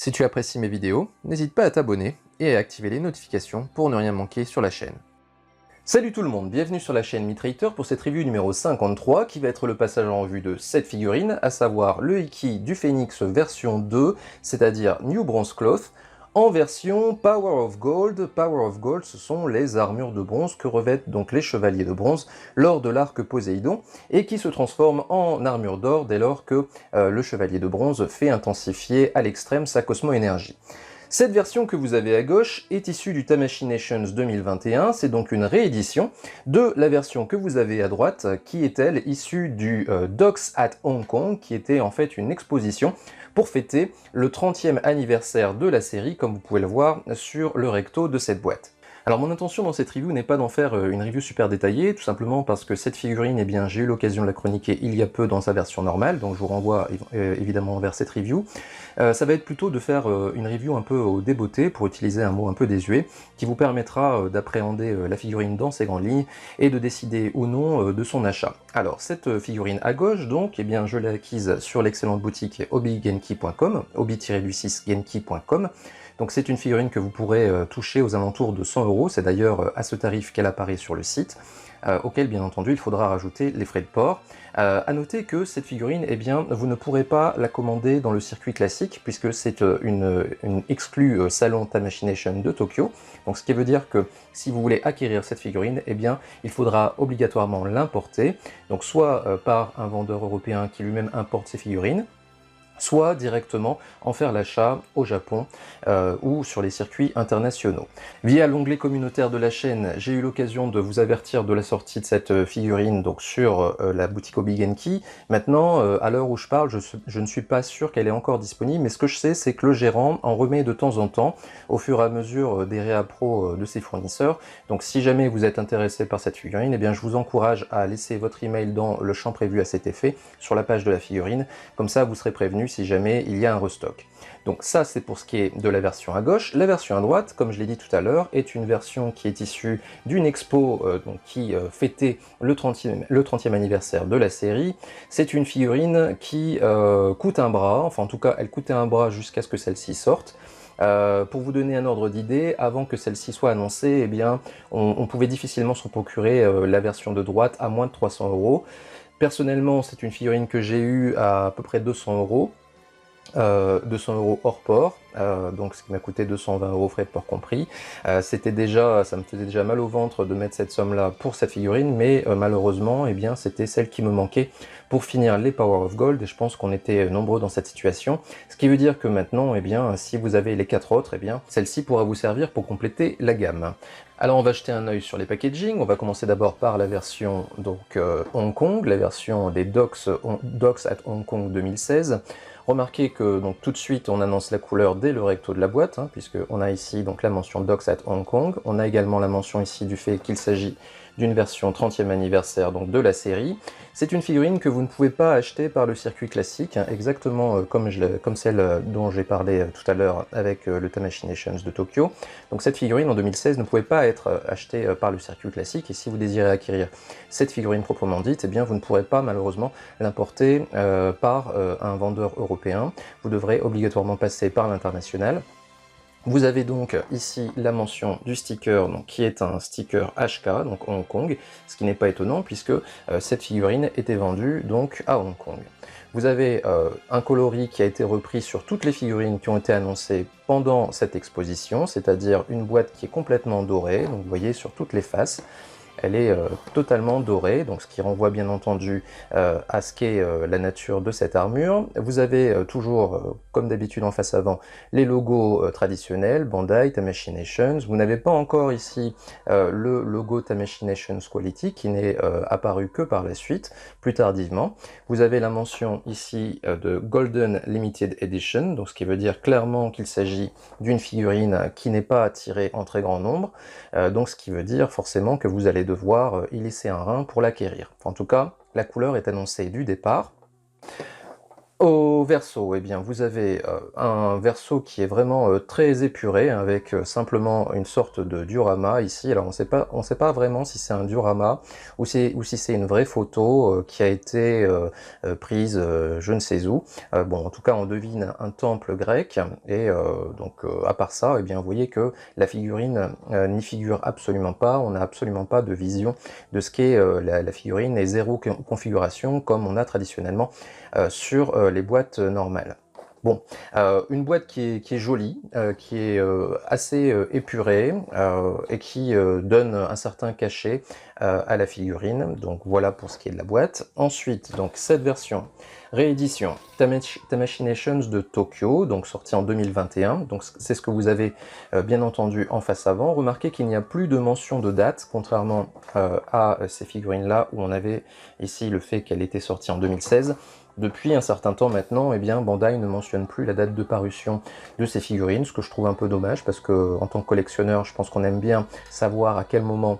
Si tu apprécies mes vidéos, n'hésite pas à t'abonner et à activer les notifications pour ne rien manquer sur la chaîne. Salut tout le monde, bienvenue sur la chaîne Mitrailleur pour cette review numéro 53 qui va être le passage en revue de cette figurine, à savoir le Iki du Phoenix version 2, c'est-à-dire New Bronze Cloth, en version Power of Gold. Power of Gold, ce sont les armures de bronze que revêtent donc les chevaliers de bronze lors de l'arc Poséidon et qui se transforment en armure d'or dès lors que le chevalier de bronze fait intensifier à l'extrême sa Cosmo-énergie. Cette version que vous avez à gauche est issue du Tamashii Nations 2021, c'est donc une réédition de la version que vous avez à droite, qui est elle issue du Docks at Hong Kong, qui était en fait une exposition pour fêter le 30e anniversaire de la série, comme vous pouvez le voir sur le recto de cette boîte. Alors mon intention dans cette review n'est pas d'en faire une review super détaillée, tout simplement parce que cette figurine, eh bien, j'ai eu l'occasion de la chroniquer il y a peu dans sa version normale, donc je vous renvoie évidemment vers cette review. Ça va être plutôt de faire une review un peu au débeauté, pour utiliser un mot un peu désuet, qui vous permettra d'appréhender la figurine dans ses grandes lignes et de décider ou non de son achat. Alors cette figurine à gauche, donc, eh bien, je l'ai acquise sur l'excellente boutique obigenki.com, obi-genki.com. Donc c'est une figurine que vous pourrez toucher aux alentours de 100 €, c'est d'ailleurs à ce tarif qu'elle apparaît sur le site, auquel bien entendu il faudra rajouter les frais de port. À noter que cette figurine, eh bien, vous ne pourrez pas la commander dans le circuit classique, puisque c'est une exclue salon Tamashii Nation de Tokyo. Donc ce qui veut dire que si vous voulez acquérir cette figurine, eh bien, il faudra obligatoirement l'importer, donc soit par un vendeur européen qui lui-même importe ces figurines, soit directement en faire l'achat au Japon ou sur les circuits internationaux. Via l'onglet communautaire de la chaîne, j'ai eu l'occasion de vous avertir de la sortie de cette figurine donc sur la boutique Obigenki. Maintenant, à l'heure où je parle, je ne suis pas sûr qu'elle est encore disponible, mais ce que je sais, c'est que le gérant en remet de temps en temps, au fur et à mesure des réappros de ses fournisseurs. Donc si jamais vous êtes intéressé par cette figurine, eh bien, je vous encourage à laisser votre email dans le champ prévu à cet effet, sur la page de la figurine, comme ça vous serez prévenu si jamais il y a un restock. Donc ça, c'est pour ce qui est de la version à gauche. La version à droite, comme je l'ai dit tout à l'heure, est une version qui est issue d'une expo qui fêtait le 30e anniversaire de la série. C'est une figurine qui coûte un bras, enfin en tout cas elle coûtait un bras jusqu'à ce que celle-ci sorte. Pour vous donner un ordre d'idée, avant que celle-ci soit annoncée, eh bien, on pouvait difficilement se procurer la version de droite à moins de 300 €. Personnellement, c'est une figurine que j'ai eue à peu près 200 €. 200 € hors port, donc ce qui m'a coûté 220 € frais de port compris. Ça me faisait déjà mal au ventre de mettre cette somme-là pour cette figurine, mais malheureusement, eh bien, c'était celle qui me manquait pour finir les Power of Gold, et je pense qu'on était nombreux dans cette situation. Ce qui veut dire que maintenant, eh bien, si vous avez les 4 autres, eh bien, celle-ci pourra vous servir pour compléter la gamme. Alors on va jeter un œil sur les packaging. On va commencer d'abord par la version donc Hong Kong, la version des Docks at Hong Kong 2016. Remarquez que donc tout de suite on annonce la couleur dès le recto de la boîte, puisque on a ici donc la mention Docks at Hong Kong. On a également la mention ici du fait qu'il s'agit d'une version 30e anniversaire donc de la série. C'est une figurine que vous ne pouvez pas acheter par le circuit classique, exactement comme celle dont j'ai parlé tout à l'heure avec le Tamashii Nations de Tokyo. Donc cette figurine en 2016 ne pouvait pas être achetée par le circuit classique, et si vous désirez acquérir cette figurine proprement dite, eh bien vous ne pourrez pas malheureusement l'importer par un vendeur européen. Vous devrez obligatoirement passer par l'international. Vous avez donc ici la mention du sticker, donc, qui est un sticker HK, donc Hong Kong, ce qui n'est pas étonnant puisque cette figurine était vendue donc à Hong Kong. Vous avez un coloris qui a été repris sur toutes les figurines qui ont été annoncées pendant cette exposition, c'est-à-dire une boîte qui est complètement dorée, donc vous voyez sur toutes les faces. Elle est totalement dorée, donc ce qui renvoie bien entendu à ce qu'est la nature de cette armure. Vous avez toujours, comme d'habitude en face avant, les logos traditionnels, Bandai, Tamashii Nations. Vous n'avez pas encore ici le logo Tamashii Nations Quality, qui n'est apparu que par la suite, plus tardivement. Vous avez la mention ici de Golden Limited Edition, donc ce qui veut dire clairement qu'il s'agit d'une figurine qui n'est pas tirée en très grand nombre, donc ce qui veut dire forcément que vous allez devoir y laisser un rein pour l'acquérir. En tout cas, la couleur est annoncée du départ. Au verso, eh bien, vous avez un verso qui est vraiment très épuré, avec simplement une sorte de diorama ici. Alors on sait pas vraiment si c'est un diorama ou si c'est une vraie photo qui a été prise je ne sais où. Bon, en tout cas, on devine un temple grec et à part ça, eh bien, vous voyez que la figurine n'y figure absolument pas. On n'a absolument pas de vision de ce qu'est la figurine et zéro configuration comme on a traditionnellement sur les boîtes normales. Bon, une boîte qui est jolie, qui est assez épurée et qui donne un certain cachet à la figurine. Donc voilà pour ce qui est de la boîte. Ensuite, donc cette version réédition Tamashinations de Tokyo, donc sortie en 2021. Donc c'est ce que vous avez bien entendu en face avant. Remarquez qu'il n'y a plus de mention de date, contrairement à ces figurines-là où on avait ici le fait qu'elle était sortie en 2016. Depuis un certain temps maintenant, eh bien, Bandai ne mentionne plus la date de parution de ces figurines, ce que je trouve un peu dommage, parce que en tant que collectionneur, je pense qu'on aime bien savoir à quel moment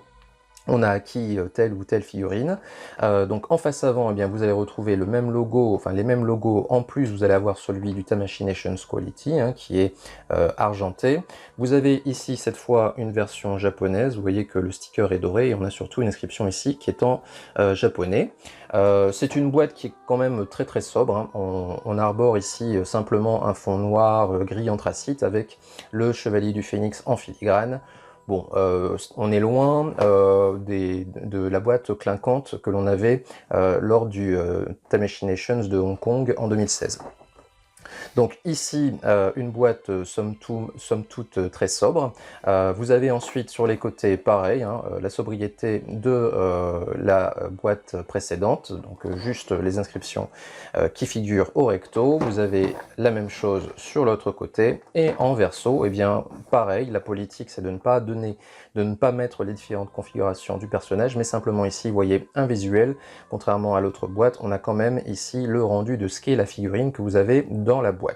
on a acquis telle ou telle figurine. Donc en face avant, eh bien, vous allez retrouver le même logo, enfin les mêmes logos. En plus, vous allez avoir celui du Tamashinations Quality, hein, qui est argenté. Vous avez ici, cette fois, une version japonaise. Vous voyez que le sticker est doré et on a surtout une inscription ici qui est en japonais. C'est une boîte qui est quand même très très sobre, hein. On arbore ici simplement un fond noir gris anthracite avec le Chevalier du Phénix en filigrane. Bon, on est loin de la boîte clinquante que l'on avait lors du Tamashinations de Hong Kong en 2016. Donc ici, une boîte somme toute très sobre. Vous avez ensuite sur les côtés, pareil, hein, la sobriété de la boîte précédente, donc juste les inscriptions qui figurent au recto. Vous avez la même chose sur l'autre côté. Et en verso, eh bien, pareil, la politique, c'est de ne pas mettre les différentes configurations du personnage, mais simplement ici, vous voyez, un visuel. Contrairement à l'autre boîte, on a quand même ici le rendu de ce qu'est la figurine que vous avez dans la boîte.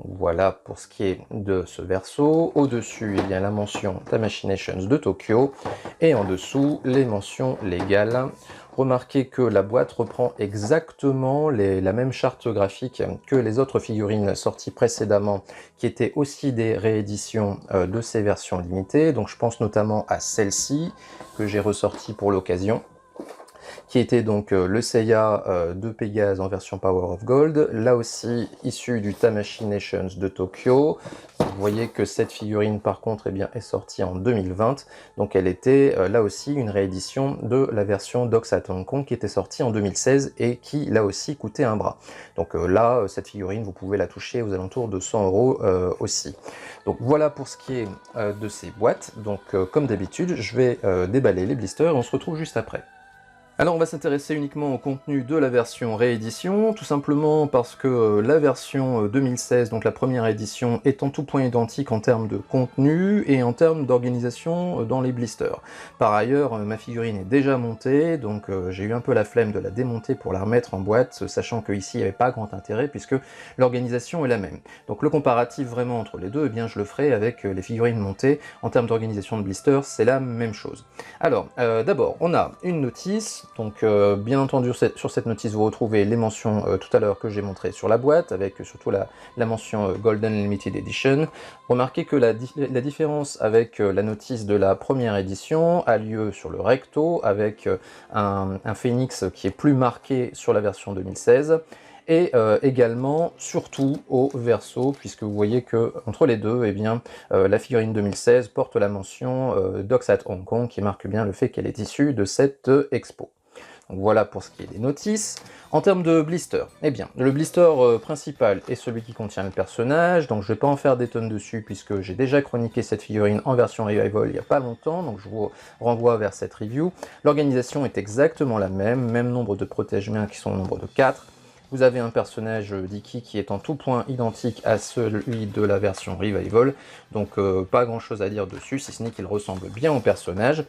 Donc voilà pour ce qui est de ce verso. Au-dessus, il y a la mention Tamashinations de Tokyo et en dessous, les mentions légales. Remarquez que la boîte reprend exactement la même charte graphique que les autres figurines sorties précédemment, qui étaient aussi des rééditions de ces versions limitées. Donc je pense notamment à celle-ci, que j'ai ressortie pour l'occasion, qui était donc le Seiya de Pégase en version Power of Gold, là aussi issu du Tamashinations de Tokyo. Vous voyez que cette figurine par contre eh bien, est sortie en 2020, donc elle était là aussi une réédition de la version Docs at Hong Kong qui était sortie en 2016 et qui là aussi coûtait un bras. Donc là, cette figurine, vous pouvez la toucher aux alentours de 100 € aussi. Donc voilà pour ce qui est de ces boîtes. Donc comme d'habitude, je vais déballer les blisters et on se retrouve juste après. Alors on va s'intéresser uniquement au contenu de la version réédition, tout simplement parce que la version 2016, donc la première édition, est en tout point identique en termes de contenu et en termes d'organisation dans les blisters. Par ailleurs, ma figurine est déjà montée, donc j'ai eu un peu la flemme de la démonter pour la remettre en boîte, sachant qu'ici il n'y avait pas grand intérêt puisque l'organisation est la même. Donc le comparatif vraiment entre les deux, eh bien je le ferai avec les figurines montées. En termes d'organisation de blisters, c'est la même chose. Alors, d'abord, on a une notice. Donc bien entendu sur cette notice vous retrouvez les mentions tout à l'heure que j'ai montrées sur la boîte, avec surtout la mention Golden Limited Edition. Remarquez que la différence avec la notice de la première édition a lieu sur le recto, avec un phénix qui est plus marqué sur la version 2016, et également surtout au verso, puisque vous voyez que entre les deux, eh bien, la figurine 2016 porte la mention Docs at Hong Kong, qui marque bien le fait qu'elle est issue de cette expo. Donc voilà pour ce qui est des notices. En termes de blister, eh bien, le blister principal est celui qui contient le personnage, donc je ne vais pas en faire des tonnes dessus puisque j'ai déjà chroniqué cette figurine en version Revival il n'y a pas longtemps, donc je vous renvoie vers cette review. L'organisation est exactement la même nombre de protège-mains qui sont au nombre de 4. Vous avez un personnage d'Iki qui est en tout point identique à celui de la version Revival, donc pas grand chose à dire dessus, si ce n'est qu'il ressemble bien au personnage.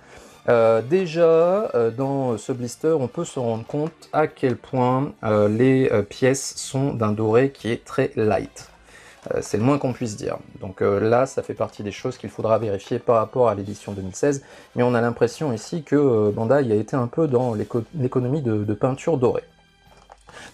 Déjà, dans ce blister, on peut se rendre compte à quel point les pièces sont d'un doré qui est très light. C'est le moins qu'on puisse dire. Donc là, ça fait partie des choses qu'il faudra vérifier par rapport à l'édition 2016, mais on a l'impression ici que Bandai a été un peu dans l'économie de peinture dorée.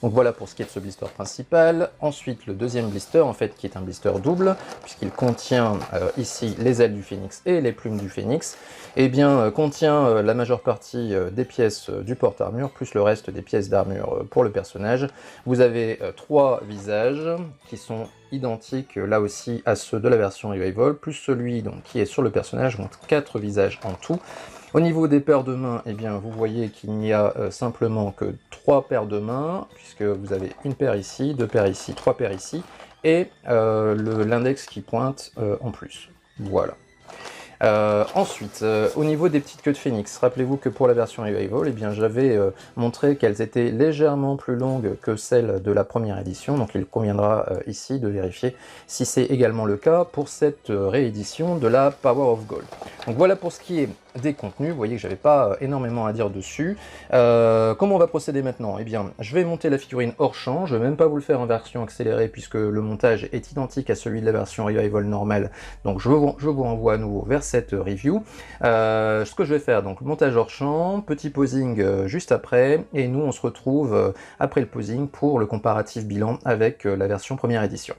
Donc voilà pour ce qui est de ce blister principal. Ensuite, le deuxième blister, en fait, qui est un blister double, puisqu'il contient ici les ailes du phénix et les plumes du phénix, et bien contient la majeure partie des pièces du porte-armure, plus le reste des pièces d'armure pour le personnage. Vous avez 3 visages qui sont identiques là aussi à ceux de la version Revival, plus celui donc, qui est sur le personnage, donc 4 visages en tout. Au niveau des paires de mains, eh bien, vous voyez qu'il n'y a simplement que 3 paires de mains, puisque vous avez une paire ici, 2 paires ici, 3 paires ici, et l'index qui pointe en plus. Voilà. Ensuite, au niveau des petites queues de phénix, rappelez-vous que pour la version Revival, eh bien, j'avais montré qu'elles étaient légèrement plus longues que celles de la première édition, donc il conviendra ici de vérifier si c'est également le cas pour cette réédition de la Power of Gold. Donc voilà pour ce qui est des contenus, vous voyez que j'avais pas énormément à dire dessus. Comment on va procéder maintenant? Eh bien, je vais monter la figurine hors champ, je vais même pas vous le faire en version accélérée puisque le montage est identique à celui de la version Revival normale, donc je vous renvoie à nouveau vers cette review. Ce que je vais faire, donc montage hors champ, petit posing juste après, et nous on se retrouve après le posing pour le comparatif bilan avec la version première édition.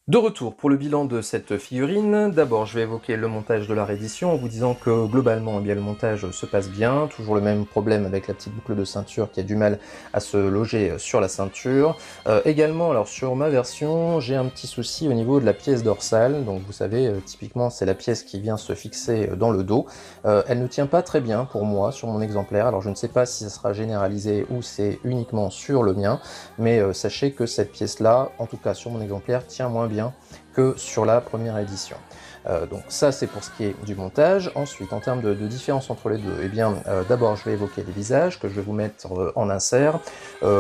De retour pour le bilan de cette figurine, d'abord je vais évoquer le montage de la réédition en vous disant que globalement eh bien, le montage se passe bien, toujours le même problème avec la petite boucle de ceinture qui a du mal à se loger sur la ceinture. Également alors sur ma version j'ai un petit souci au niveau de la pièce dorsale, donc vous savez typiquement c'est la pièce qui vient se fixer dans le dos. Elle ne tient pas très bien pour moi sur mon exemplaire, alors je ne sais pas si ça sera généralisé ou c'est uniquement sur le mien, mais sachez que cette pièce là, en tout cas sur mon exemplaire, tient moins bien que sur la première édition. Donc ça c'est pour ce qui est du montage. Ensuite en termes de différence entre les deux, eh bien d'abord je vais évoquer les visages que je vais vous mettre en insert,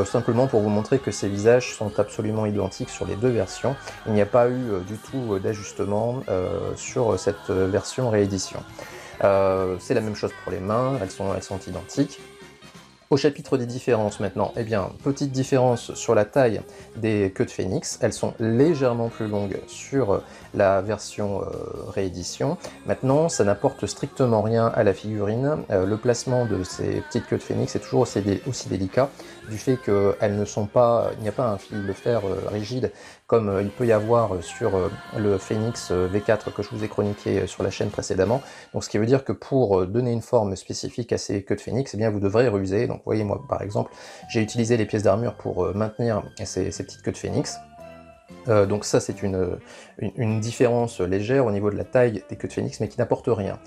simplement pour vous montrer que ces visages sont absolument identiques sur les deux versions. Il n'y a pas eu du tout d'ajustement sur cette version réédition. C'est la même chose pour les mains, elles sont identiques. Au chapitre des différences maintenant, eh bien, petite différence sur la taille des queues de phénix, elles sont légèrement plus longues sur la version réédition. Maintenant, ça n'apporte strictement rien à la figurine. Le placement de ces petites queues de phénix est toujours aussi délicat, du fait qu'elles ne sont pas, il n'y a pas un fil de fer rigide comme il peut y avoir sur le Phénix V4 que je vous ai chroniqué sur la chaîne précédemment. Donc ce qui veut dire que pour donner une forme spécifique à ces queues de Phénix, eh bien vous devrez ruser. Donc vous voyez, moi par exemple, j'ai utilisé les pièces d'armure pour maintenir ces petites queues de Phénix. Donc ça c'est une différence légère au niveau de la taille des queues de phénix, mais qui n'apporte rien.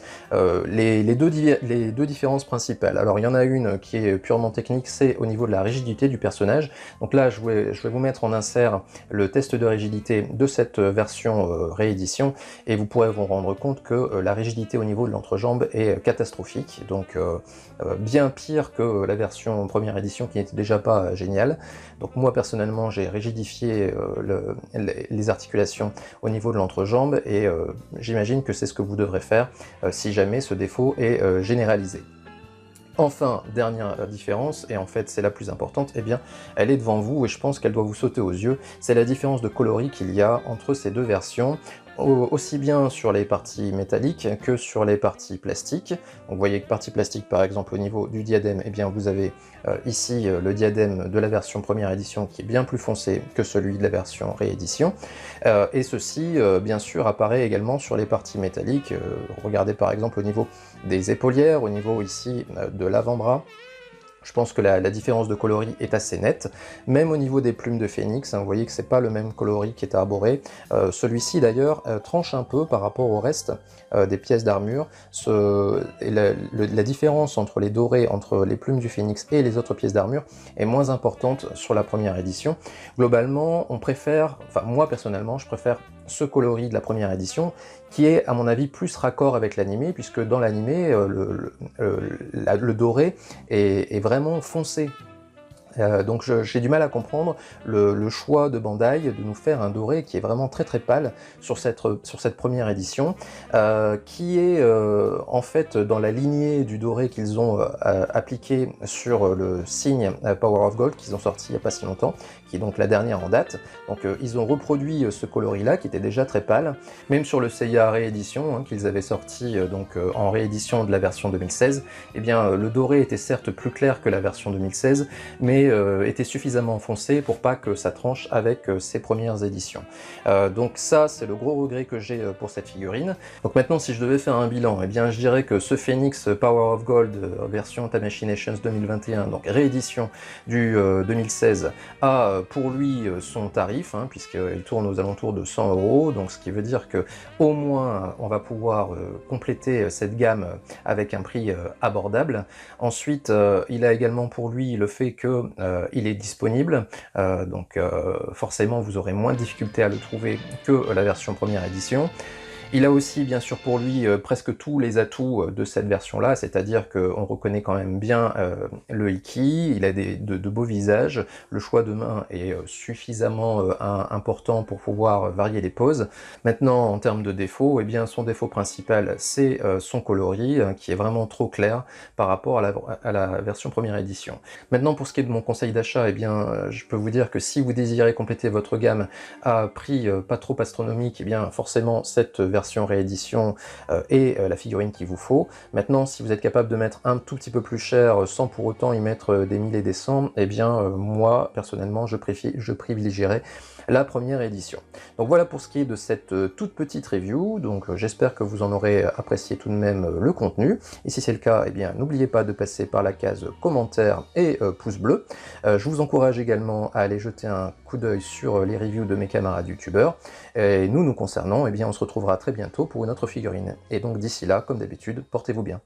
Les deux différences principales, alors il y en a une qui est purement technique, c'est au niveau de la rigidité du personnage. Donc là je vais vous mettre en insert le test de rigidité de cette version réédition, et vous pourrez vous rendre compte que la rigidité au niveau de l'entrejambe est catastrophique, donc bien pire que la version première édition qui n'était déjà pas géniale. Donc moi personnellement j'ai rigidifié les articulations au niveau de l'entrejambe, et j'imagine que c'est ce que vous devrez faire si jamais ce défaut est généralisé. Enfin, dernière différence, et en fait c'est la plus importante, eh bien elle est devant vous et je pense qu'elle doit vous sauter aux yeux, c'est la différence de coloris qu'il y a entre ces deux versions, aussi bien sur les parties métalliques que sur les parties plastiques. Donc vous voyez que partie plastique par exemple au niveau du diadème, eh bien vous avez ici le diadème de la version première édition qui est bien plus foncé que celui de la version réédition, et ceci bien sûr apparaît également sur les parties métalliques. Regardez par exemple au niveau des épaulières, au niveau ici de l'avant-bras. Je pense que la différence de coloris est assez nette, même au niveau des plumes de phénix, hein, vous voyez que c'est pas le même coloris qui est arboré. Celui-ci d'ailleurs tranche un peu par rapport au reste des pièces d'armure. La différence entre les dorés, entre les plumes du phénix et les autres pièces d'armure est moins importante sur la première édition. Globalement, on préfère, enfin moi personnellement, je préfère ce coloris de la première édition, qui est à mon avis plus raccord avec l'animé, puisque dans l'animé, le doré est vraiment foncé. Donc j'ai du mal à comprendre le choix de Bandai de nous faire un doré qui est vraiment très très pâle sur cette première édition, qui est en fait dans la lignée du doré qu'ils ont appliqué sur le signe Power of Gold qu'ils ont sorti il n'y a pas si longtemps, qui est donc la dernière en date. Donc ils ont reproduit ce coloris là qui était déjà très pâle, même sur le Seiya réédition qu'ils avaient sorti en réédition de la version 2016, eh bien le doré était certes plus clair que la version 2016, mais était suffisamment foncé pour pas que ça tranche avec ses premières éditions. Donc ça c'est le gros regret que j'ai pour cette figurine. Donc maintenant si je devais faire un bilan, eh bien je dirais que ce Phénix Power of Gold version Tamashii Nations 2021, donc réédition du 2016, a pour lui son tarif, hein, puisqu'il tourne aux alentours de 100 €, donc ce qui veut dire que au moins on va pouvoir compléter cette gamme avec un prix abordable. Ensuite il a également pour lui le fait que il est disponible, donc forcément vous aurez moins de difficultés à le trouver que la version première édition. Il a aussi bien sûr pour lui presque tous les atouts de cette version-là, c'est-à-dire qu'on reconnaît quand même bien le Ikki, il a de beaux visages, le choix de main est suffisamment important pour pouvoir varier les poses. Maintenant en termes de défauts, eh bien son défaut principal c'est son coloris qui est vraiment trop clair par rapport à la version première édition. Maintenant pour ce qui est de mon conseil d'achat, eh bien je peux vous dire que si vous désirez compléter votre gamme à prix pas trop astronomique, eh bien forcément cette version réédition et la figurine qu'il vous faut. Maintenant, si vous êtes capable de mettre un tout petit peu plus cher sans pour autant y mettre des 1000 et des cents, eh bien moi personnellement je privilégierais la première édition. Donc voilà pour ce qui est de cette toute petite review, donc j'espère que vous en aurez apprécié tout de même le contenu, et si c'est le cas, eh bien n'oubliez pas de passer par la case commentaire et pouce bleu. Je vous encourage également à aller jeter un coup d'œil sur les reviews de mes camarades youtubeurs, et nous concernant, eh bien on se retrouvera très bientôt pour une autre figurine. Et donc d'ici là, comme d'habitude, portez-vous bien.